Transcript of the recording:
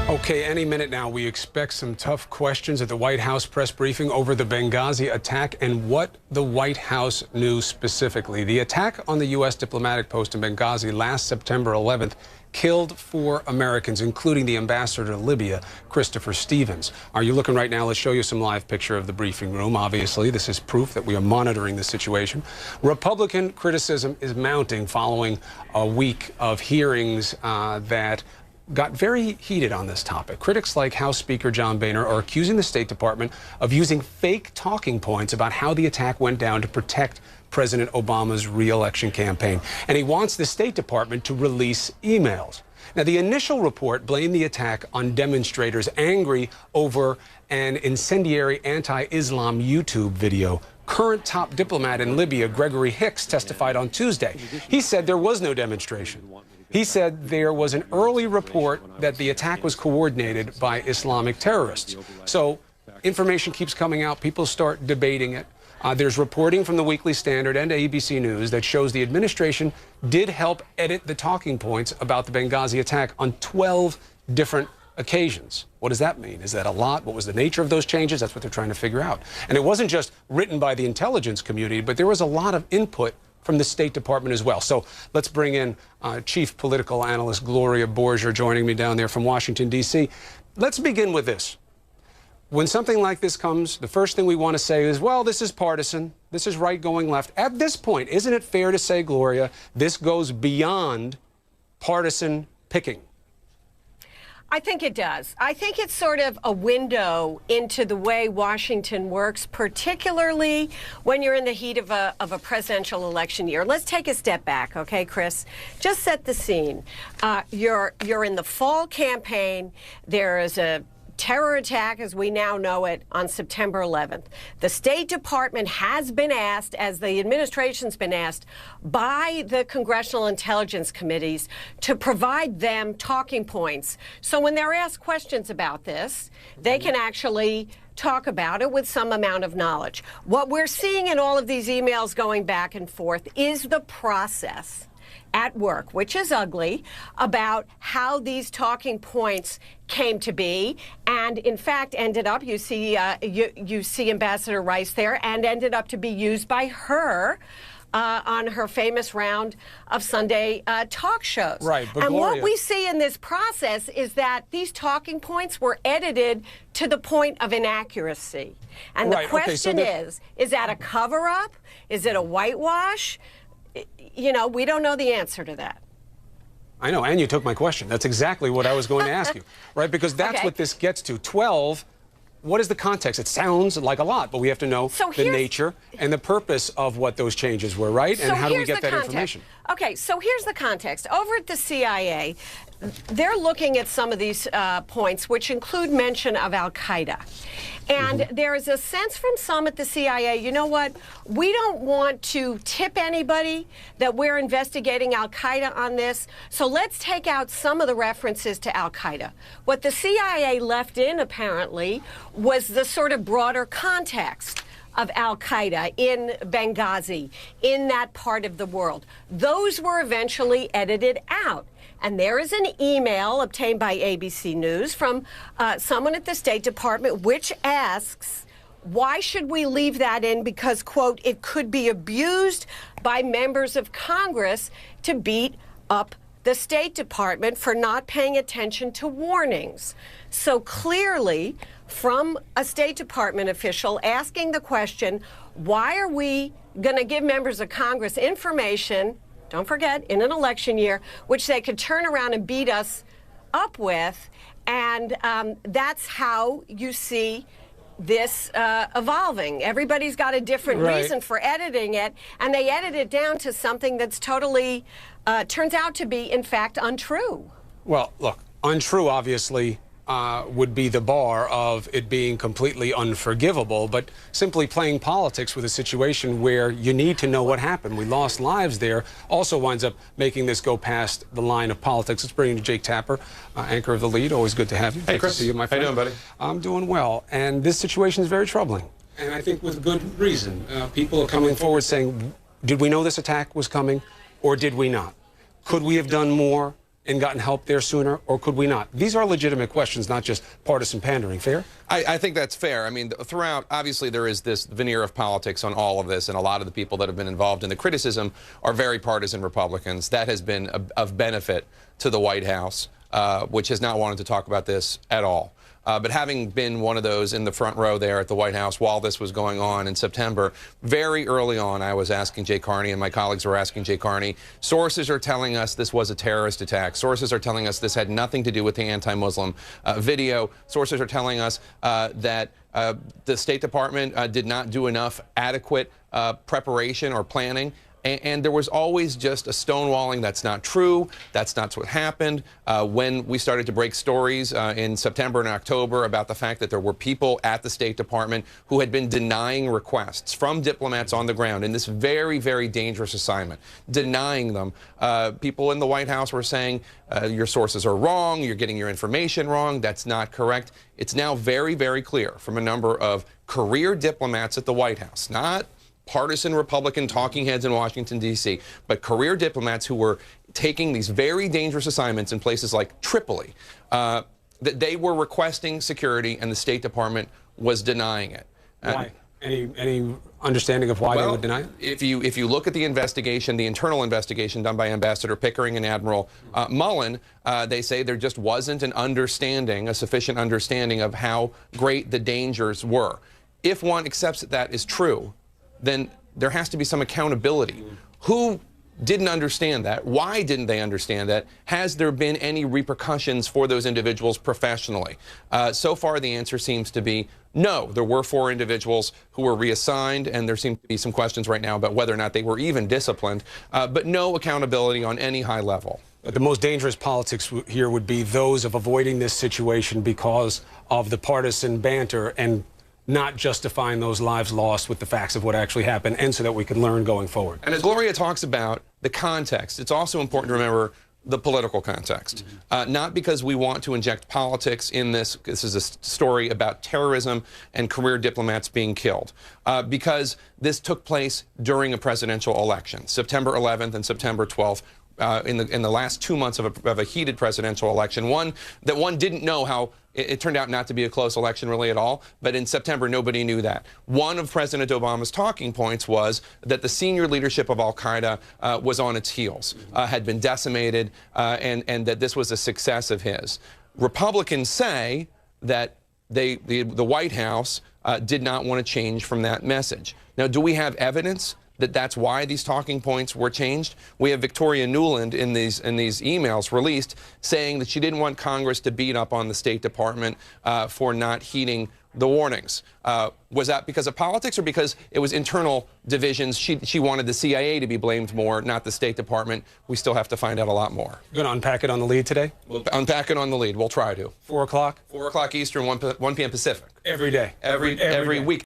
Okay, any minute now, we expect some tough questions at the White House press briefing over the Benghazi attack and what the White House knew specifically. The attack on the U.S. diplomatic post in Benghazi last September 11th killed 4 Americans, including the ambassador to Libya, Christopher Stevens. Are you looking right now? Let's show you some live picture of the briefing room. Obviously, this is proof that we are monitoring the situation. Republican criticism is mounting following a week of hearings that got very heated on this topic. Critics like House Speaker John Boehner are accusing the State Department of using fake talking points about how the attack went down to protect President Obama's re-election campaign. And he wants the State Department to release emails. Now, the initial report blamed the attack on demonstrators angry over an incendiary anti-Islam YouTube video. Current top diplomat in Libya, Gregory Hicks, testified on Tuesday. He said there was no demonstration. He said there was an early report that the attack was coordinated by Islamic terrorists. So information keeps coming out. People start debating it. There's reporting from the Weekly Standard and ABC News that shows the administration did help edit the talking points about the Benghazi attack on 12 different occasions. What does that mean? Is that a lot? What was the nature of those changes? That's what they're trying to figure out. And it wasn't just written by the intelligence community, but there was a lot of input from the State Department as well. So let's bring in Chief Political Analyst Gloria Borger joining me down there from Washington, D.C. Let's begin with this. When something like this comes, the first thing we want to say is, well, this is partisan. This is right going left. At this point, isn't it fair to say, Gloria, this goes beyond partisan picking? I think it does. I think it's sort of a window into the way Washington works, particularly when you're in the heat of a presidential election year. Let's take a step back, okay, Chris? Just set the scene. You're in the fall campaign. There is a terror attack, as we now know it, on September 11th. The State Department has been asked, as the administration's been asked, by the Congressional Intelligence Committees to provide them talking points. So when they're asked questions about this, they can actually talk about it with some amount of knowledge. What we're seeing in all of these emails going back and forth is the process at work, which is ugly, about how these talking points came to be, and in fact ended up, you see Ambassador Rice there, and ended up to be used by her on her famous round of Sunday talk shows. Right, but and Gloria, what we see in this process is that these talking points were edited to the point of inaccuracy. And the question is that a cover-up? Is it a whitewash? You know, we don't know the answer to that. I know, and you took my question. That's exactly what I was going to ask you, right? Because that's what this gets to. 12, what is the context? It sounds like a lot, but we have to know the nature and the purpose of what those changes were, right? And how do we get that information? Okay, so here's the context. Over at the CIA, they're looking at some of these points, which include mention of al-Qaeda. And there is a sense from some at the CIA, you know what, we don't want to tip anybody that we're investigating al-Qaeda on this, so let's take out some of the references to al-Qaeda. What the CIA left in, apparently, was the sort of broader context of al-Qaeda in Benghazi, in that part of the world. Those were eventually edited out. And there is an email obtained by ABC News from someone at the State Department which asks, why should we leave that in? Because, quote, it could be abused by members of Congress to beat up the State Department for not paying attention to warnings. So clearly, from a State Department official asking the question, why are we going to give members of Congress information, don't forget, in an election year, which they could turn around and beat us up with? And that's how you see this evolving. Everybody's got a different reason for editing it, and they edit it down to something that's totally, turns out to be, in fact, untrue. Well, look, untrue, obviously, would be the bar of it being completely unforgivable, but simply playing politics with a situation where you need to know what happened. We lost lives there also winds up making this go past the line of politics. Let's bring in Jake Tapper, anchor of The Lead. Always good to have you. Hey, Chris. To see you, my friend. How you doing, buddy? I'm doing well, and this situation is very troubling, and I think with good reason. People are coming forward saying, did we know this attack was coming, or did we not? Could we have done more? and gotten help there sooner, or could we not? These are legitimate questions, not just partisan pandering. Fair? I think that's fair. I mean, throughout, obviously, there is this veneer of politics on all of this, and a lot of the people that have been involved in the criticism are very partisan Republicans. That has been of benefit to the White House, which has not wanted to talk about this at all. But having been one of those in the front row there at the White House while this was going on in September, very early on I was asking Jay Carney, and my colleagues were asking Jay Carney, sources are telling us this was a terrorist attack. Sources are telling us this had nothing to do with the anti-Muslim video. Sources are telling us that the State Department did not do enough adequate preparation or planning. And there was always just a stonewalling. That's not true. That's not what happened. When we started to break stories in September and October about the fact that there were people at the State Department who had been denying requests from diplomats on the ground in this very, very dangerous assignment, denying them. People in the White House were saying, your sources are wrong, you're getting your information wrong, that's not correct. It's now very, very clear from a number of career diplomats at the White House, not partisan Republican talking heads in Washington, D.C., but career diplomats who were taking these very dangerous assignments in places like Tripoli, that they were requesting security and the State Department was denying it. Why? Any understanding of why they would deny it? If you look at the investigation, the internal investigation done by Ambassador Pickering and Admiral Mullen, they say there just wasn't an understanding, a sufficient understanding of how great the dangers were. If one accepts that that is true, then there has to be some accountability. Who didn't understand that? Why didn't they understand that? Has there been any repercussions for those individuals professionally? So far, the answer seems to be no. There were 4 individuals who were reassigned, and there seem to be some questions right now about whether or not they were even disciplined, but no accountability on any high level. The most dangerous politics here would be those of avoiding this situation because of the partisan banter and not justifying those lives lost with the facts of what actually happened, and so that we can learn going forward. And as Gloria talks about the context, it's also important to remember the political context. Not because we want to inject politics in this. This is a story about terrorism and career diplomats being killed. Because this took place during a presidential election, September 11th and September 12th. In the last 2 months of a heated presidential election, one didn't know how it turned out not to be a close election really at all, but in September nobody knew that. One of President Obama's talking points was that the senior leadership of Al-Qaeda was on its heels, had been decimated, and that this was a success of his. Republicans say that the White House did not want to change from that message. Now, do we have evidence that that's why these talking points were changed? We have Victoria Nuland in these emails released saying that she didn't want Congress to beat up on the State Department for not heeding the warnings. Was that because of politics or because it was internal divisions? She wanted the CIA to be blamed more, not the State Department. We still have to find out a lot more. You're going to unpack it on the lead today? We'll unpack it on the lead. We'll try to. 4 o'clock? 4 o'clock Eastern, 1 p.m. Pacific. Every day? Every week.